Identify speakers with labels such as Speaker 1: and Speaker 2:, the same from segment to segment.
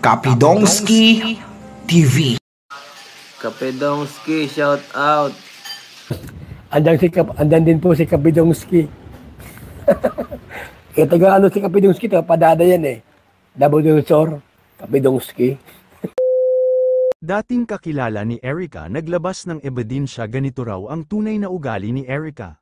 Speaker 1: Kapidongski TV.
Speaker 2: Kapidongski, shout out.
Speaker 3: Andan din po si Kapidongski. Kaya taga ano si Kapidongski, taga Padada yan eh. Nabudunsor, Kapidongski.
Speaker 4: Dating kakilala ni Erica naglabas ng ebidensya ganito raw ang tunay na ugali ni Erica.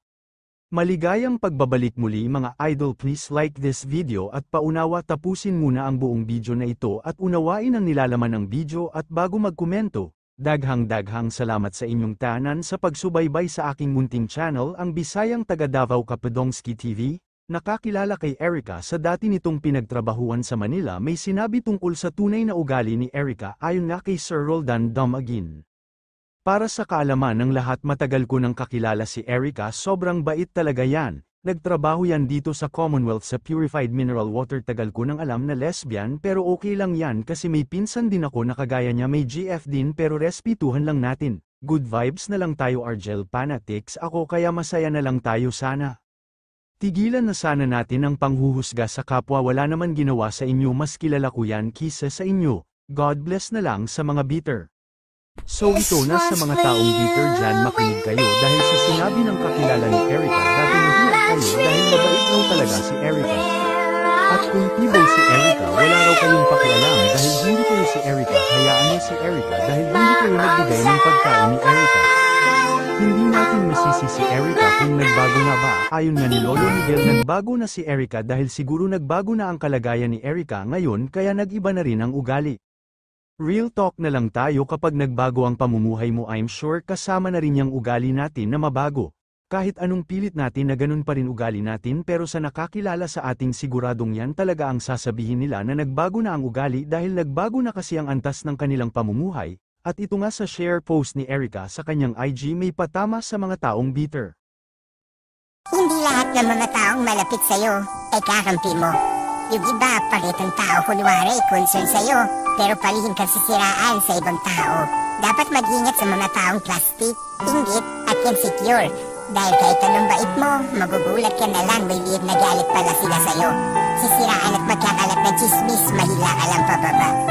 Speaker 4: Maligayang pagbabalik muli mga idol, please like this video at paunawa tapusin muna ang buong video na ito at unawain ang nilalaman ng video at bago magkomento, daghang salamat sa inyong tanan sa pagsubaybay sa aking munting channel ang Bisayang Taga Davao Kapidongski TV. Nakakilala kay Erica sa dati nitong pinagtrabahuan sa Manila may sinabi tungkol sa tunay na ugali ni Erica ayon nga kay Sir Roldan Damagin. Para sa kaalaman ng lahat matagal ko nang kakilala si Erica sobrang bait talaga yan. Nagtrabaho yan dito sa Commonwealth sa Purified Mineral Water tagal ko nang alam na lesbian pero okay lang yan kasi may pinsan din ako na kagaya niya may GF din pero respetuhan lang natin. Good vibes na lang tayo Argel Fanatics ako kaya masaya na lang tayo sana. Tigilan na sana natin ang panghuhusga sa kapwa wala naman ginawa sa inyo mas kilala ko yan kisa sa inyo. God bless na lang sa mga bitter. So ito na sa mga taong bitter dyan makinig kayo dahil sa sinabi ng kakilala ni Erica dati nahiya kayo dahil mabait raw talaga si Erica. At kung tibay si Erica wala raw kayong pakialam dahil hindi kayo si Erica hayaan niya si Erica dahil hindi kayo nagbigay ng pagkain ni Erica. Hindi natin masisi si Erica kung nagbago na ba ayon nga ni Lolo Miguel nagbago na si Erica dahil siguro nagbago na ang kalagayan ni Erica ngayon kaya nag-iba na rin ang ugali. Real talk na lang tayo kapag nagbago ang pamumuhay mo I'm sure kasama na rin yung ugali natin na mabago. Kahit anong pilit natin na ganun pa rin ugali natin pero sa nakakilala sa ating siguradong yan talaga ang sasabihin nila na nagbago na ang ugali dahil nagbago na kasi ang antas ng kanilang pamumuhay. At ito nga sa share post ni Erica sa kanyang IG may patama sa mga taong bitter.
Speaker 5: Hindi lahat ng mga taong malapit sa'yo ay kakampi mo. Yung iba, paritang tao kunwari, concern sa'yo, pero palihim kang sisiraan sa ibang tao. Dapat mag-ingat sa mga taong plastic, inggit, at insecure. Dahil kahit anong bait mo, magugulat ka na lang may liit na galit pala sila sa'yo. Sisiraan at magkakalat ng chismis, mahila ka lang pababa.